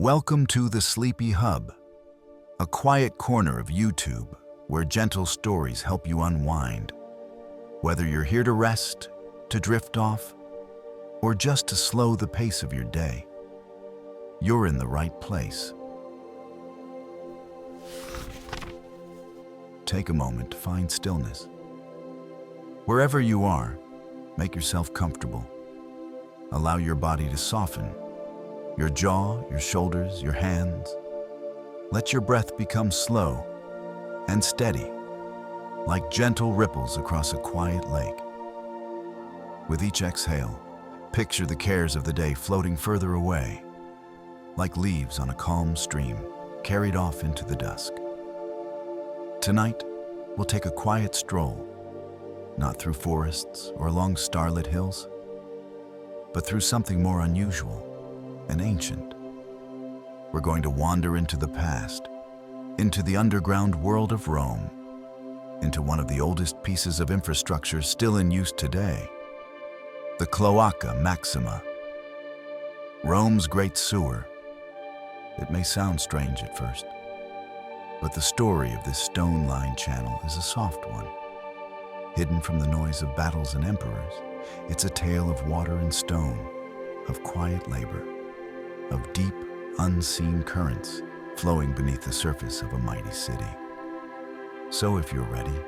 Welcome to the Sleepy Hub, a quiet corner of YouTube where gentle stories help you unwind. Whether you're here to rest, to drift off, or just to slow the pace of your day, you're in the right place. Take a moment to find stillness. Wherever you are, make yourself comfortable. Allow your body to soften. Your jaw, your shoulders, your hands. Let your breath become slow and steady, like gentle ripples across a quiet lake. With each exhale, picture the cares of the day floating further away, like leaves on a calm stream carried off into the dusk. Tonight, we'll take a quiet stroll, not through forests or along starlit hills, but through something more unusual and ancient. We're going to wander into the past, into the underground world of Rome, into one of the oldest pieces of infrastructure still in use today, the Cloaca Maxima, Rome's great sewer. It may sound strange at first, but the story of this stone-lined channel is a soft one. Hidden from the noise of battles and emperors, it's a tale of water and stone, of quiet labor, of deep, unseen currents flowing beneath the surface of a mighty city. So if you're ready,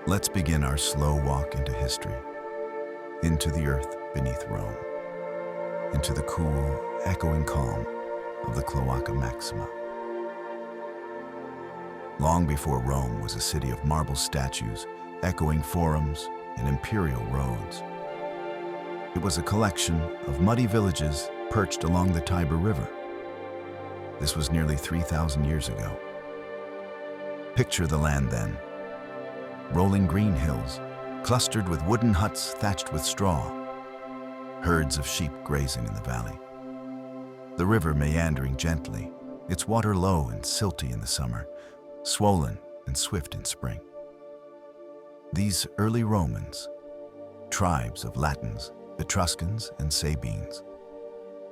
let's begin our slow walk into history, into the earth beneath Rome, into the cool, echoing calm of the Cloaca Maxima. Long before Rome was a city of marble statues, echoing forums, and imperial roads, it was a collection of muddy villages perched along the Tiber River. This was nearly 3,000 years ago. Picture the land then. Rolling green hills, clustered with wooden huts thatched with straw. Herds of sheep grazing in the valley. The river meandering gently, its water low and silty in the summer, swollen and swift in spring. These early Romans, tribes of Latins, Etruscans, and Sabines,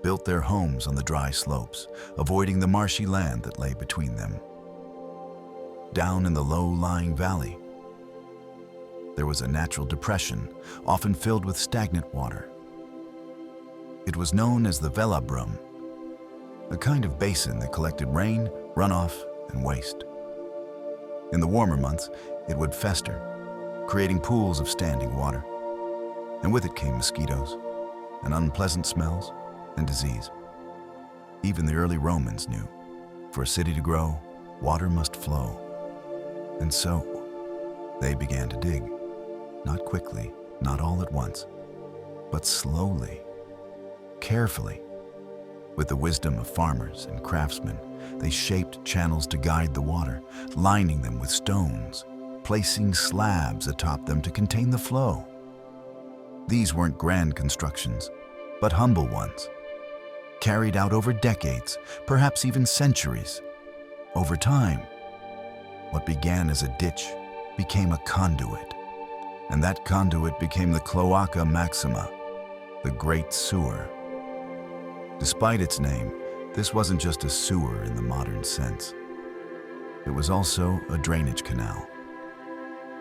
built their homes on the dry slopes, avoiding the marshy land that lay between them. Down in the low-lying valley, there was a natural depression, often filled with stagnant water. It was known as the Velabrum, a kind of basin that collected rain, runoff, and waste. In the warmer months, it would fester, creating pools of standing water. And with it came mosquitoes, and unpleasant smells, and disease. Even the early Romans knew, for a city to grow, water must flow. And so, they began to dig. Not quickly, not all at once, but slowly, carefully. With the wisdom of farmers and craftsmen, they shaped channels to guide the water, lining them with stones, placing slabs atop them to contain the flow. These weren't grand constructions, but humble ones, carried out over decades, perhaps even centuries. Over time, what began as a ditch became a conduit, and that conduit became the Cloaca Maxima, the Great Sewer. Despite its name, this wasn't just a sewer in the modern sense. It was also a drainage canal,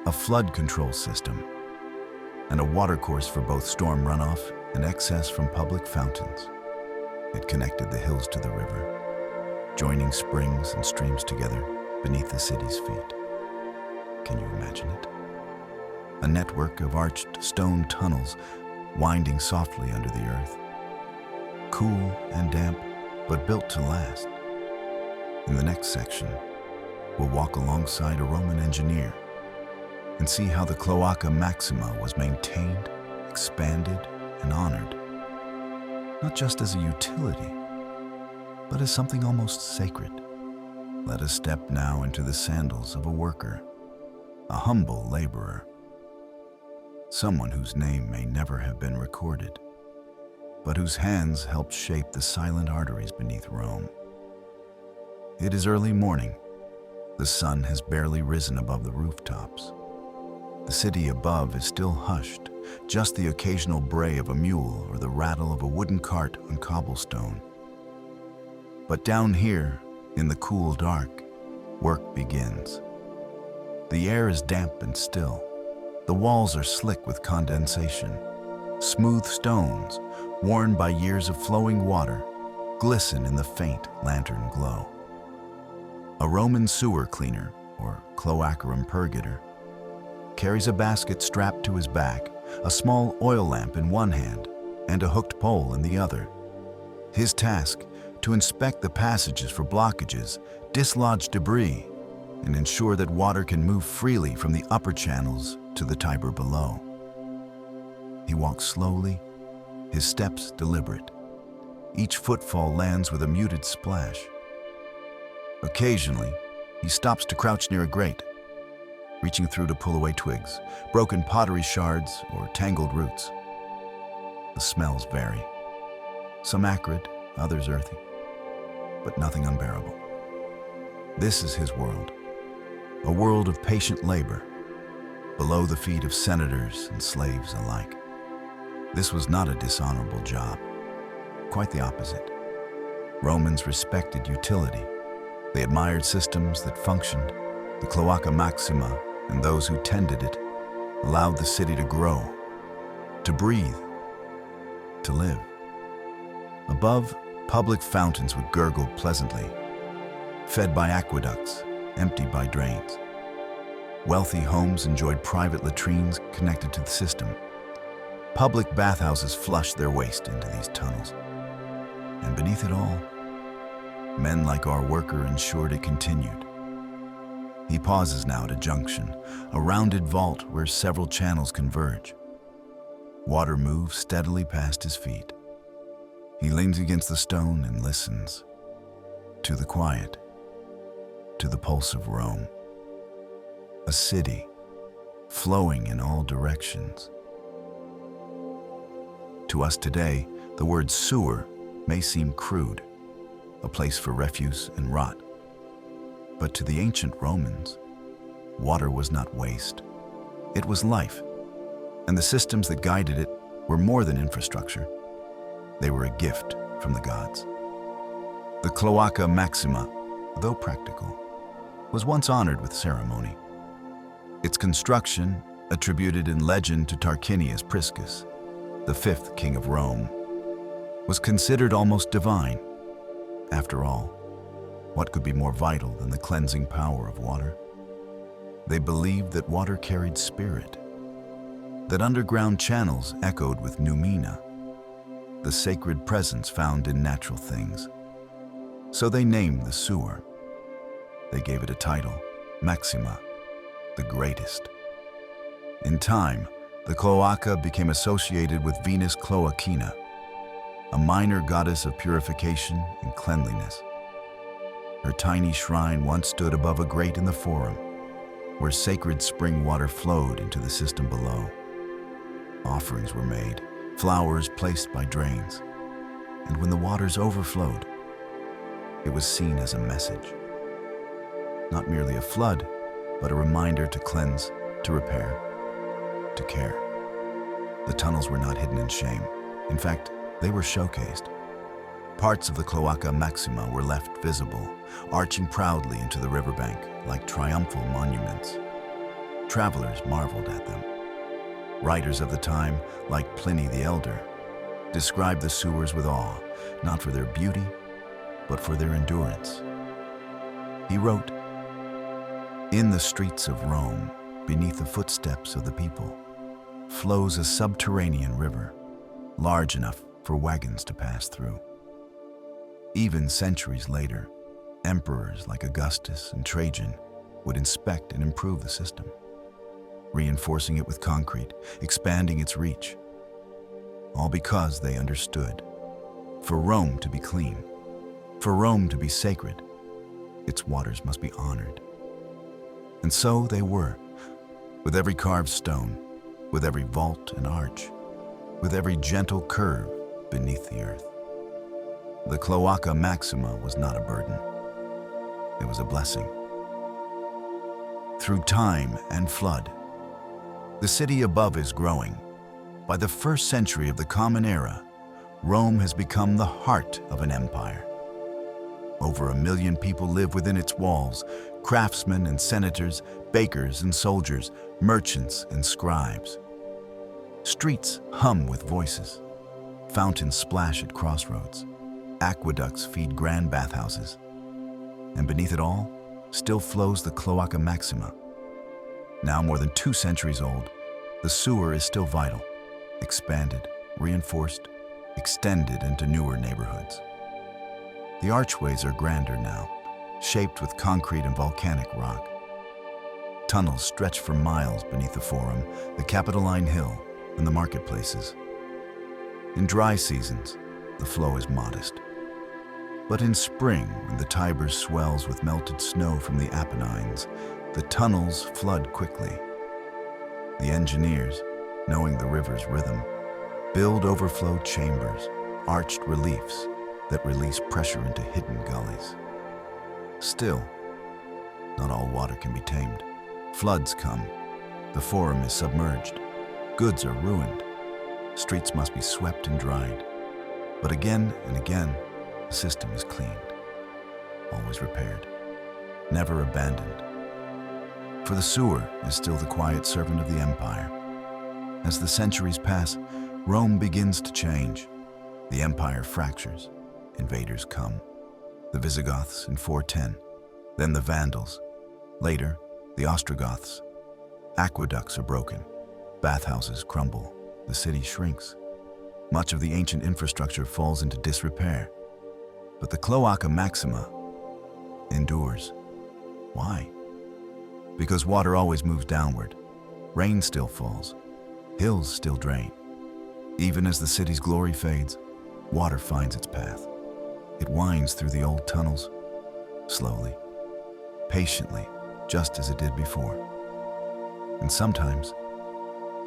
a flood control system, and a watercourse for both storm runoff and excess from public fountains. It connected the hills to the river, joining springs and streams together beneath the city's feet. Can you imagine it? A network of arched stone tunnels winding softly under the earth. Cool and damp, but built to last. In the next section, we'll walk alongside a Roman engineer and see how the Cloaca Maxima was maintained, expanded, and honored, not just as a utility, but as something almost sacred. Let us step now into the sandals of a worker, a humble laborer, someone whose name may never have been recorded, but whose hands helped shape the silent arteries beneath Rome. It is early morning. The sun has barely risen above the rooftops. The city above is still hushed, just the occasional bray of a mule or the rattle of a wooden cart on cobblestone. But down here, in the cool dark, work begins. The air is damp and still. The walls are slick with condensation. Smooth stones, worn by years of flowing water, glisten in the faint lantern glow. A Roman sewer cleaner, or Cloaca Maxima, carries a basket strapped to his back, a small oil lamp in one hand, and a hooked pole in the other. His task, to inspect the passages for blockages, dislodge debris, and ensure that water can move freely from the upper channels to the Tiber below. He walks slowly, his steps deliberate. Each footfall lands with a muted splash. Occasionally, he stops to crouch near a grate, reaching through to pull away twigs, broken pottery shards, or tangled roots. The smells vary. Some acrid, others earthy, but nothing unbearable. This is his world, a world of patient labor, below the feet of senators and slaves alike. This was not a dishonorable job. Quite the opposite. Romans respected utility. They admired systems that functioned. The Cloaca Maxima and those who tended it allowed the city to grow, to breathe, to live. Above, public fountains would gurgle pleasantly, fed by aqueducts, emptied by drains. Wealthy homes enjoyed private latrines connected to the system. Public bathhouses flushed their waste into these tunnels. And beneath it all, men like our worker ensured it continued. He pauses now at a junction, a rounded vault where several channels converge. Water moves steadily past his feet. He leans against the stone and listens to the quiet, to the pulse of Rome. A city flowing in all directions. To us today, the word sewer may seem crude, a place for refuse and rot. But to the ancient Romans, water was not waste. It was life, and the systems that guided it were more than infrastructure. They were a gift from the gods. The Cloaca Maxima, though practical, was once honored with ceremony. Its construction, attributed in legend to Tarquinius Priscus, the fifth king of Rome, was considered almost divine. After all, what could be more vital than the cleansing power of water? They believed that water carried spirit, that underground channels echoed with noumena, the sacred presence found in natural things. So they named the sewer. They gave it a title, Maxima, the greatest. In time, the cloaca became associated with Venus Cloacina, a minor goddess of purification and cleanliness. Her tiny shrine once stood above a grate in the forum, where sacred spring water flowed into the system below. Offerings were made, flowers placed by drains, and when the waters overflowed, it was seen as a message. Not merely a flood, but a reminder to cleanse, to repair, to care. The tunnels were not hidden in shame. In fact, they were showcased. Parts of the Cloaca Maxima were left visible, arching proudly into the riverbank like triumphal monuments. Travelers marveled at them. Writers of the time, like Pliny the Elder, described the sewers with awe, not for their beauty, but for their endurance. He wrote, "In the streets of Rome, beneath the footsteps of the people, flows a subterranean river, large enough for wagons to pass through." Even centuries later, emperors like Augustus and Trajan would inspect and improve the system, reinforcing it with concrete, expanding its reach, all because they understood. For Rome to be clean, for Rome to be sacred, its waters must be honored. And so they were, with every carved stone, with every vault and arch, with every gentle curve beneath the earth. The Cloaca Maxima was not a burden. It was a blessing. Through time and flood, the city above is growing. By the 1st century of the Common Era, Rome has become the heart of an empire. Over 1 million people live within its walls, craftsmen and senators, bakers and soldiers, merchants and scribes. Streets hum with voices. Fountains splash at crossroads. Aqueducts feed grand bathhouses. And beneath it all, still flows the Cloaca Maxima. Now more than 2 centuries old, the sewer is still vital, expanded, reinforced, extended into newer neighborhoods. The archways are grander now, shaped with concrete and volcanic rock. Tunnels stretch for miles beneath the Forum, the Capitoline Hill, and the marketplaces. In dry seasons, the flow is modest. But in spring, when the Tiber swells with melted snow from the Apennines, the tunnels flood quickly. The engineers, knowing the river's rhythm, build overflow chambers, arched reliefs that release pressure into hidden gullies. Still, not all water can be tamed. Floods come. The Forum is submerged. Goods are ruined. Streets must be swept and dried. But again and again, the system is cleaned. Always repaired. Never abandoned. For the sewer is still the quiet servant of the empire. As the centuries pass, Rome begins to change. The empire fractures. Invaders come. The Visigoths in 410, then the Vandals. Later, the Ostrogoths. Aqueducts are broken. Bathhouses crumble. The city shrinks. Much of the ancient infrastructure falls into disrepair. But the Cloaca Maxima endures. Why? Because water always moves downward. Rain still falls. Hills still drain. Even as the city's glory fades, water finds its path. It winds through the old tunnels, slowly, patiently, just as it did before. And sometimes,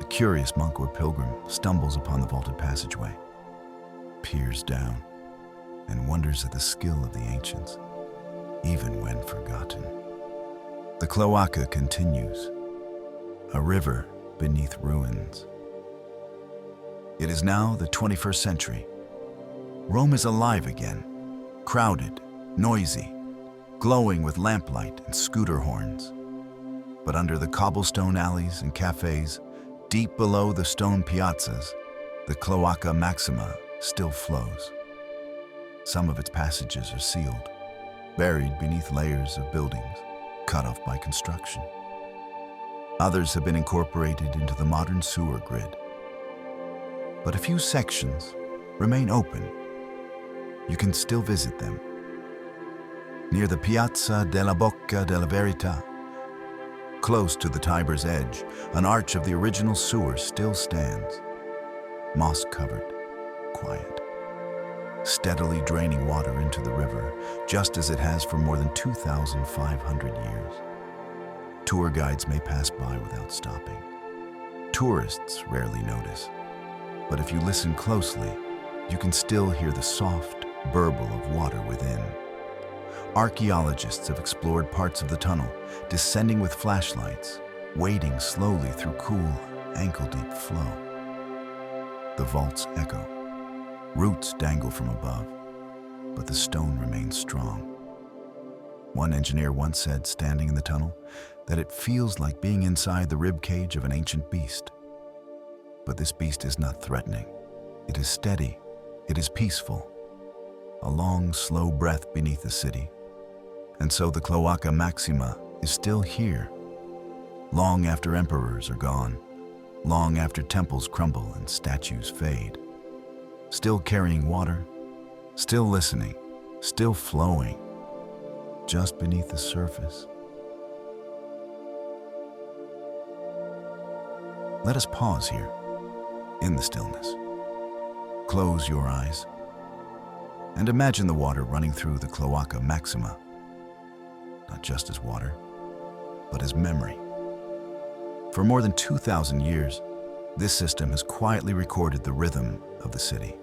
a curious monk or pilgrim stumbles upon the vaulted passageway, peers down, and wonders at the skill of the ancients, even when forgotten. The cloaca continues, a river beneath ruins. It is now the 21st century. Rome is alive again, crowded, noisy, glowing with lamplight and scooter horns. But under the cobblestone alleys and cafes, deep below the stone piazzas, the Cloaca Maxima still flows. Some of its passages are sealed, buried beneath layers of buildings, cut off by construction. Others have been incorporated into the modern sewer grid. But a few sections remain open. You can still visit them. Near the Piazza della Bocca della Verità, close to the Tiber's edge, an arch of the original sewer still stands, moss-covered, quiet, steadily draining water into the river, just as it has for more than 2,500 years. Tour guides may pass by without stopping. Tourists rarely notice, but if you listen closely, you can still hear the soft burble of water within. Archaeologists have explored parts of the tunnel, descending with flashlights, wading slowly through cool, ankle-deep flow. The vaults echo. Roots dangle from above, but the stone remains strong. One engineer once said, standing in the tunnel, that it feels like being inside the ribcage of an ancient beast. But this beast is not threatening. It is steady. It is peaceful. A long, slow breath beneath the city. And so the Cloaca Maxima is still here, long after emperors are gone, long after temples crumble and statues fade. Still carrying water, still listening, still flowing, just beneath the surface. Let us pause here, in the stillness. Close your eyes, and imagine the water running through the Cloaca Maxima, not just as water, but as memory. For more than 2,000 years, this system has quietly recorded the rhythm of the city.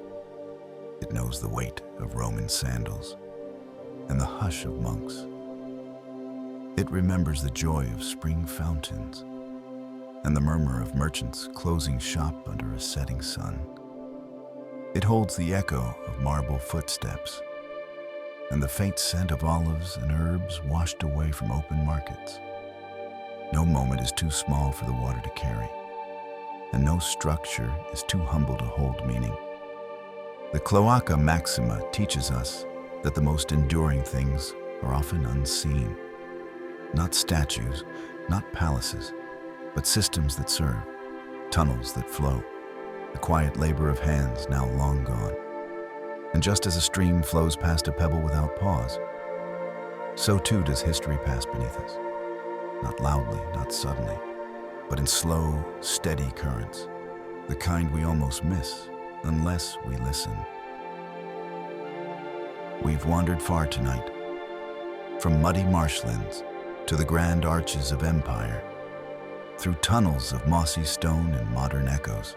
It knows the weight of Roman sandals and the hush of monks. It remembers the joy of spring fountains and the murmur of merchants closing shop under a setting sun. It holds the echo of marble footsteps and the faint scent of olives and herbs washed away from open markets. No moment is too small for the water to carry, and no structure is too humble to hold meaning. The Cloaca Maxima teaches us that the most enduring things are often unseen. Not statues, not palaces, but systems that serve, tunnels that flow, the quiet labor of hands now long gone. And just as a stream flows past a pebble without pause, so too does history pass beneath us. Not loudly, not suddenly, but in slow, steady currents, the kind we almost miss unless we listen. We've wandered far tonight, from muddy marshlands to the grand arches of empire, through tunnels of mossy stone and modern echoes.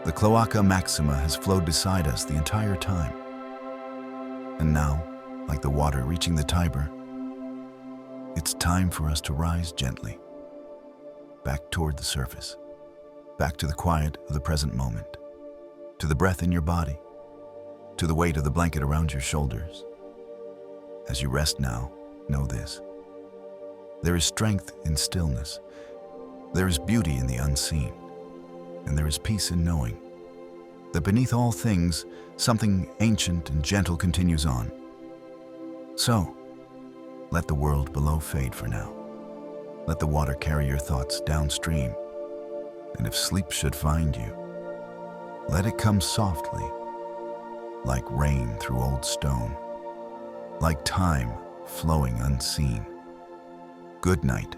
The Cloaca Maxima has flowed beside us the entire time. And now, like the water reaching the Tiber, it's time for us to rise gently, back toward the surface, back to the quiet of the present moment, to the breath in your body, to the weight of the blanket around your shoulders. As you rest now, know this: there is strength in stillness, there is beauty in the unseen, and there is peace in knowing that beneath all things, something ancient and gentle continues on. So, let the world below fade for now. Let the water carry your thoughts downstream, and if sleep should find you, let it come softly, like rain through old stone, like time flowing unseen. Good night.